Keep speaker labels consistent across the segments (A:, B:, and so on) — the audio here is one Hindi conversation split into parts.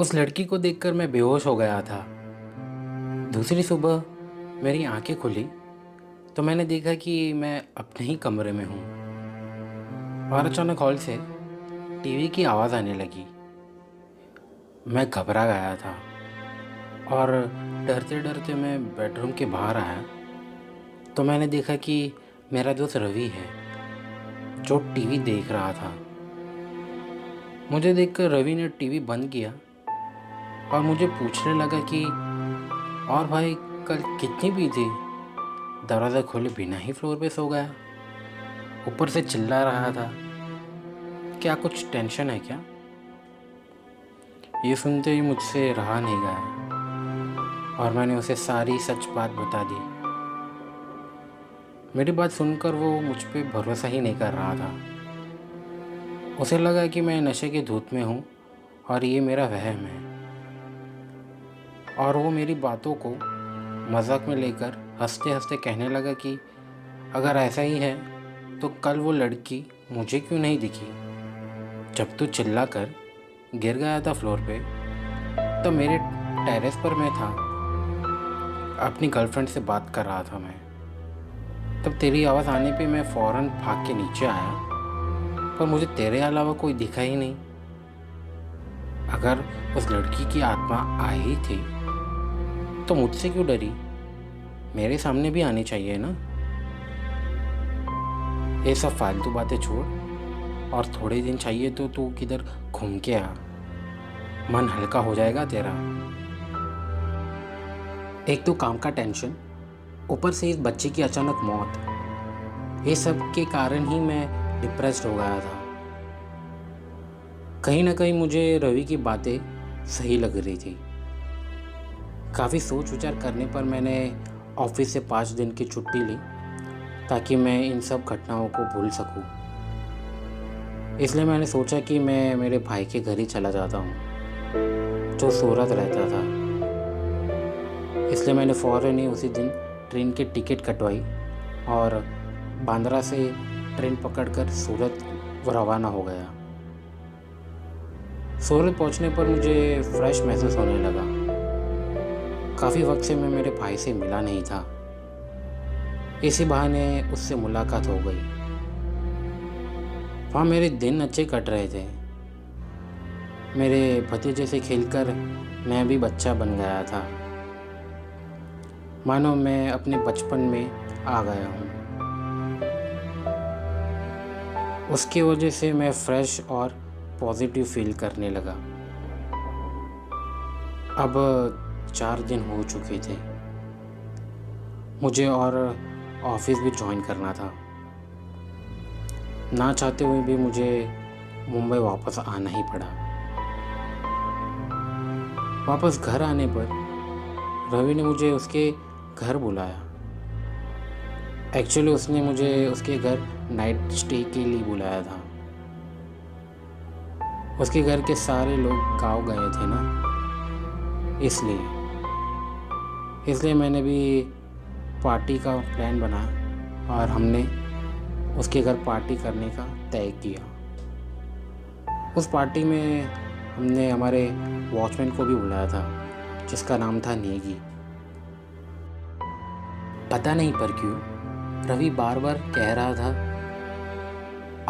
A: उस लड़की को देखकर मैं बेहोश हो गया था। दूसरी सुबह मेरी आंखें खुली तो मैंने देखा कि मैं अपने ही कमरे में हूँ और अचानक हॉल से टीवी की आवाज़ आने लगी। मैं घबरा गया था और डरते डरते मैं बेडरूम के बाहर आया तो मैंने देखा कि मेरा दोस्त रवि है जो टीवी देख रहा था। मुझे देखकर रवि ने टीवी बंद किया और मुझे पूछने लगा कि और भाई कल कितनी पी थी। दरवाज़ा खोले बिना ही फ्लोर पे सो गया। ऊपर से चिल्ला रहा था, क्या कुछ टेंशन है क्या। ये सुनते ही मुझसे रहा नहीं गया और मैंने उसे सारी सच बात बता दी। मेरी बात सुनकर वो मुझ पे भरोसा ही नहीं कर रहा था। उसे लगा कि मैं नशे के धुत में हूँ और ये मेरा वहम है। और वो मेरी बातों को मजाक में लेकर हंसते हंसते कहने लगा कि अगर ऐसा ही है तो कल वो लड़की मुझे क्यों नहीं दिखी। जब तू चिल्ला कर गिर गया था फ्लोर पे तो मेरे टेरेस पर मैं था, अपनी गर्लफ्रेंड से बात कर रहा था मैं। तब तेरी आवाज़ आने पे मैं फ़ौरन भाग के नीचे आया पर मुझे तेरे अलावा कोई दिखा ही नहीं। अगर उस लड़की की आत्मा आई थी तो मुझसे क्यों डरी। मेरे सामने भी आनी चाहिए ना। ये सब फालतू बातें छोड़ और थोड़े दिन चाहिए तो तू किधर घूम के आ, मन हल्का हो जाएगा तेरा। एक तो काम का टेंशन, ऊपर से इस बच्चे की अचानक मौत, ये सब के कारण ही मैं डिप्रेस्ड हो गया था। कहीं ना कहीं मुझे रवि की बातें सही लग रही थी। काफ़ी सोच विचार करने पर मैंने ऑफिस से 5 दिन की छुट्टी ली ताकि मैं इन सब घटनाओं को भूल सकूं। इसलिए मैंने सोचा कि मैं मेरे भाई के घर ही चला जाता हूं जो सूरत रहता था। इसलिए मैंने फ़ौरन ही उसी दिन ट्रेन की टिकट कटवाई और बांद्रा से ट्रेन पकड़कर सूरत रवाना हो गया। सूरत पहुंचने पर मुझे फ्रेश महसूस होने लगा। काफ़ी वक्त से मैं मेरे भाई से मिला नहीं था। इसी बहाने उससे मुलाकात हो गई। वहाँ मेरे दिन अच्छे कट रहे थे। मेरे भतीजे से खेलकर मैं भी बच्चा बन गया था, मानो मैं अपने बचपन में आ गया हूँ। उसकी वजह से मैं फ्रेश और पॉजिटिव फील करने लगा। अब 4 दिन हो चुके थे मुझे और ऑफिस भी ज्वाइन करना था। ना चाहते हुए भी मुझे मुंबई वापस आना ही पड़ा। वापस घर आने पर रवि ने मुझे उसके घर बुलाया। एक्चुअली उसने मुझे उसके घर नाइट स्टे के लिए बुलाया था। उसके घर के सारे लोग गांव गए थे ना, इसलिए मैंने भी पार्टी का प्लान बनाया और हमने उसके घर पार्टी करने का तय किया। उस पार्टी में हमने हमारे वॉचमैन को भी बुलाया था जिसका नाम था नेगी। पता नहीं पर क्यों रवि बार बार कह रहा था,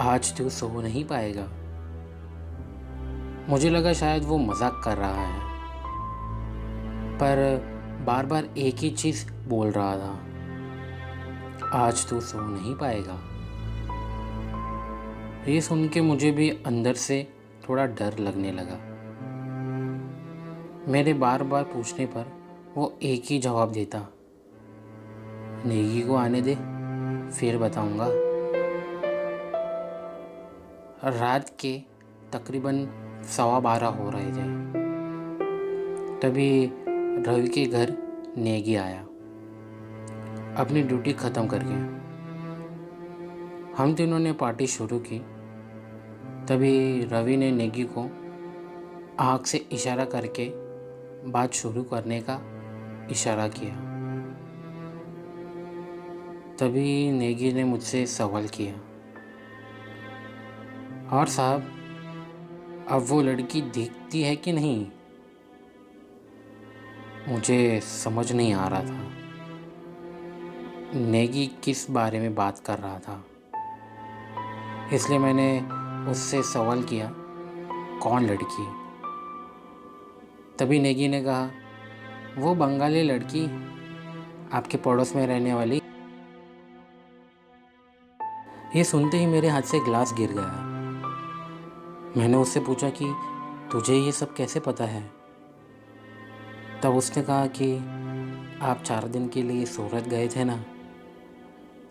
A: आज तू सो नहीं पाएगा। मुझे लगा शायद वो मजाक कर रहा है, पर बार बार एक ही चीज़ बोल रहा था, आज तू सो नहीं पाएगा। ये सुन के मुझे भी अंदर से थोड़ा डर लगने लगा। मेरे बार बार पूछने पर वो एक ही जवाब देता, नेगी को आने दे फिर बताऊंगा। रात के तकरीबन 12:15 हो रहे थे। तभी रवि के घर नेगी आया अपनी ड्यूटी ख़त्म करके। हम तीनों ने पार्टी शुरू की। तभी रवि ने नेगी को आँख से इशारा करके बात शुरू करने का इशारा किया। तभी नेगी ने मुझसे सवाल किया, और साहब अब वो लड़की दिखती है कि नहीं। मुझे समझ नहीं आ रहा था नेगी किस बारे में बात कर रहा था, इसलिए मैंने उससे सवाल किया, कौन लड़की? तभी नेगी ने कहा, वो बंगाली लड़की, आपके पड़ोस में रहने वाली। ये सुनते ही मेरे हाथ से ग्लास गिर गया। मैंने उससे पूछा कि तुझे ये सब कैसे पता है? तब उसने कहा कि आप 4 दिन के लिए सूरत गए थे ना,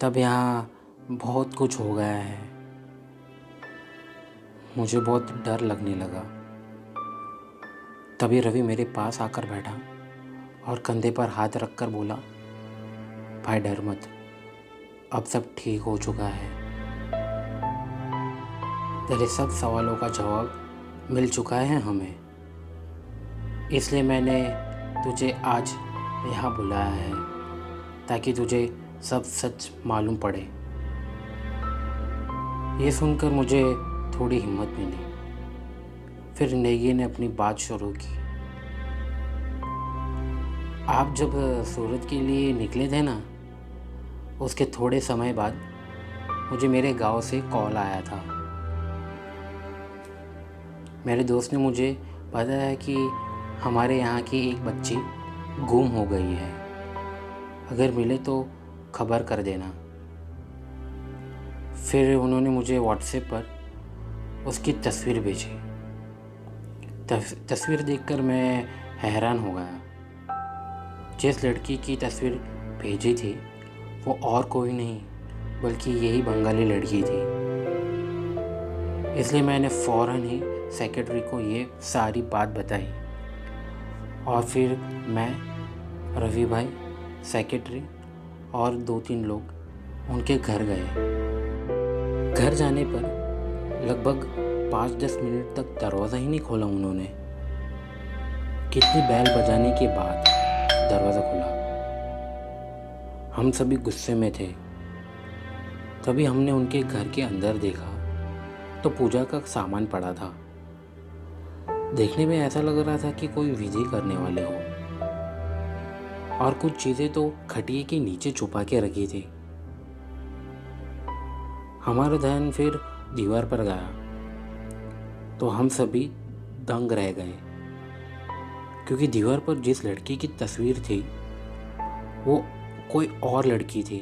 A: तब यहाँ बहुत कुछ हो गया है। मुझे बहुत डर लगने लगा। तभी रवि मेरे पास आकर बैठा और कंधे पर हाथ रखकर बोला, भाई डर मत, अब सब ठीक हो चुका है। तेरे सब सवालों का जवाब मिल चुका है हमें, इसलिए मैंने तुझे आज यहाँ बुलाया है ताकि तुझे सब सच मालूम पड़े। ये सुनकर मुझे थोड़ी हिम्मत मिली। फिर नेगी ने अपनी बात शुरू की। आप जब सूरत के लिए निकले थे ना, उसके थोड़े समय बाद मुझे मेरे गांव से कॉल आया था। मेरे दोस्त ने मुझे बताया कि हमारे यहाँ की एक बच्ची गुम हो गई है, अगर मिले तो खबर कर देना। फिर उन्होंने मुझे व्हाट्सएप पर उसकी तस्वीर भेजी। तस्वीर देखकर मैं हैरान हो गया। जिस लड़की की तस्वीर भेजी थी वो और कोई नहीं बल्कि यही बंगाली लड़की थी। इसलिए मैंने फ़ौरन ही सेक्रेटरी को ये सारी बात बताई और फिर मैं, रवि भाई, सेक्रेटरी और 2-3 लोग उनके घर गए। घर जाने पर लगभग 5-10 मिनट तक दरवाज़ा ही नहीं खोला उन्होंने। कितनी बैल बजाने के बाद दरवाज़ा खुला। हम सभी गुस्से में थे। तभी हमने उनके घर के अंदर देखा तो पूजा का सामान पड़ा था। देखने में ऐसा लग रहा था कि कोई विधि करने वाले हो, और कुछ चीज़ें तो खटिए के नीचे छुपा के रखी थी। हमारा ध्यान फिर दीवार पर गया तो हम सभी दंग रह गए, क्योंकि दीवार पर जिस लड़की की तस्वीर थी वो कोई और लड़की थी,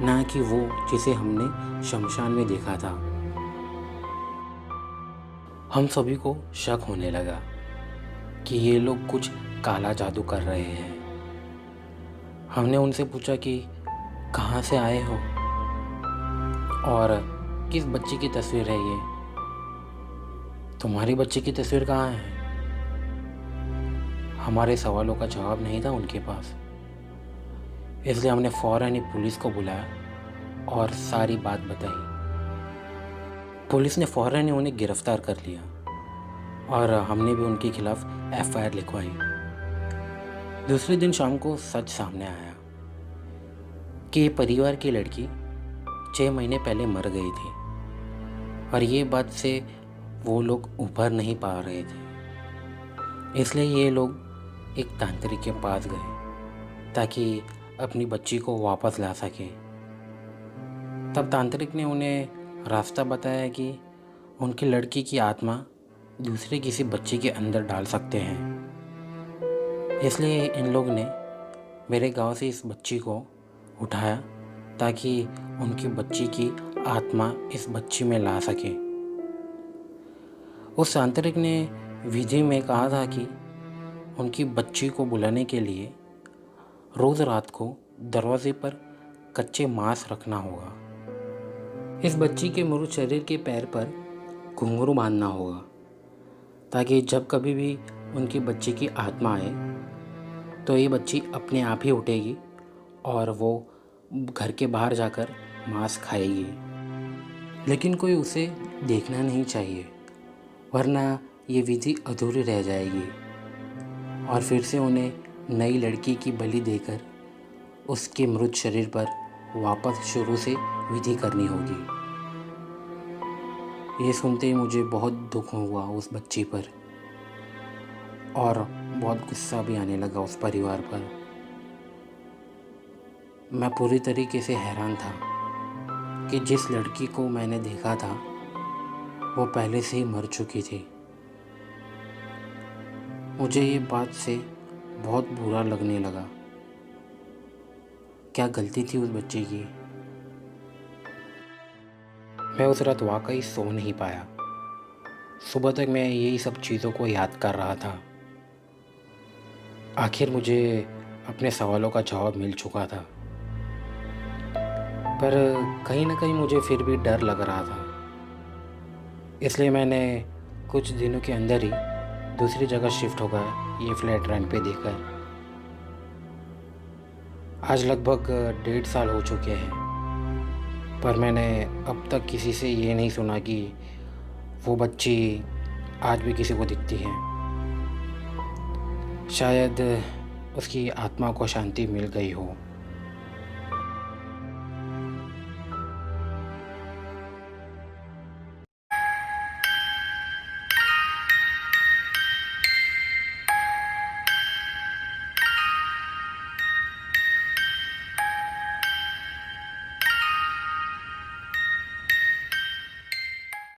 A: ना कि वो जिसे हमने शमशान में देखा था। हम सभी को शक होने लगा कि ये लोग कुछ काला जादू कर रहे हैं। हमने उनसे पूछा कि कहाँ से आए हो और किस बच्ची की तस्वीर है ये? तुम्हारी बच्ची की तस्वीर कहाँ है? हमारे सवालों का जवाब नहीं था उनके पास। इसलिए हमने फ़ौरन ही पुलिस को बुलाया और सारी बात बताई। पुलिस ने फ़ौरन ही उन्हें गिरफ्तार कर लिया और हमने भी उनके खिलाफ़ FIR लिखवाई। दूसरे दिन शाम को सच सामने आया कि परिवार की लड़की 6 महीने पहले मर गई थी और ये बात से वो लोग उभर नहीं पा रहे थे। इसलिए ये लोग एक तांत्रिक के पास गए ताकि अपनी बच्ची को वापस ला सके। तब तांत्रिक ने उन्हें रास्ता बताया कि उनकी लड़की की आत्मा दूसरे किसी बच्ची के अंदर डाल सकते हैं। इसलिए इन लोग ने मेरे गांव से इस बच्ची को उठाया ताकि उनकी बच्ची की आत्मा इस बच्ची में ला सके। उस तांत्रिक ने विधि में कहा था कि उनकी बच्ची को बुलाने के लिए रोज़ रात को दरवाजे पर कच्चे मांस रखना होगा। इस बच्ची के मृत शरीर के पैर पर घुंघरू बांधना होगा ताकि जब कभी भी उनकी बच्ची की आत्मा आए तो ये बच्ची अपने आप ही उठेगी और वो घर के बाहर जाकर मांस खाएगी। लेकिन कोई उसे देखना नहीं चाहिए, वरना ये विधि अधूरी रह जाएगी और फिर से उन्हें नई लड़की की बलि देकर उसके मृत शरीर पर वापस शुरू से विधि करनी होगी। ये सुनते ही मुझे बहुत दुख हुआ उस बच्ची पर और बहुत गुस्सा भी आने लगा उस परिवार पर। मैं पूरी तरीके से हैरान था कि जिस लड़की को मैंने देखा था वो पहले से ही मर चुकी थी। मुझे ये बात से बहुत बुरा लगने लगा। क्या गलती थी उस बच्चे की? मैं उस रात वाकई सो नहीं पाया। सुबह तक मैं यही सब चीज़ों को याद कर रहा था। आखिर मुझे अपने सवालों का जवाब मिल चुका था, पर कहीं ना कहीं मुझे फिर भी डर लग रहा था। इसलिए मैंने कुछ दिनों के अंदर ही दूसरी जगह शिफ्ट हो गया, ये फ्लैट रेंट पे देकर। आज लगभग 1.5 साल हो चुके हैं, पर मैंने अब तक किसी से ये नहीं सुना कि वो बच्ची आज भी किसी को दिखती है। शायद उसकी आत्मा को शांति मिल गई हो।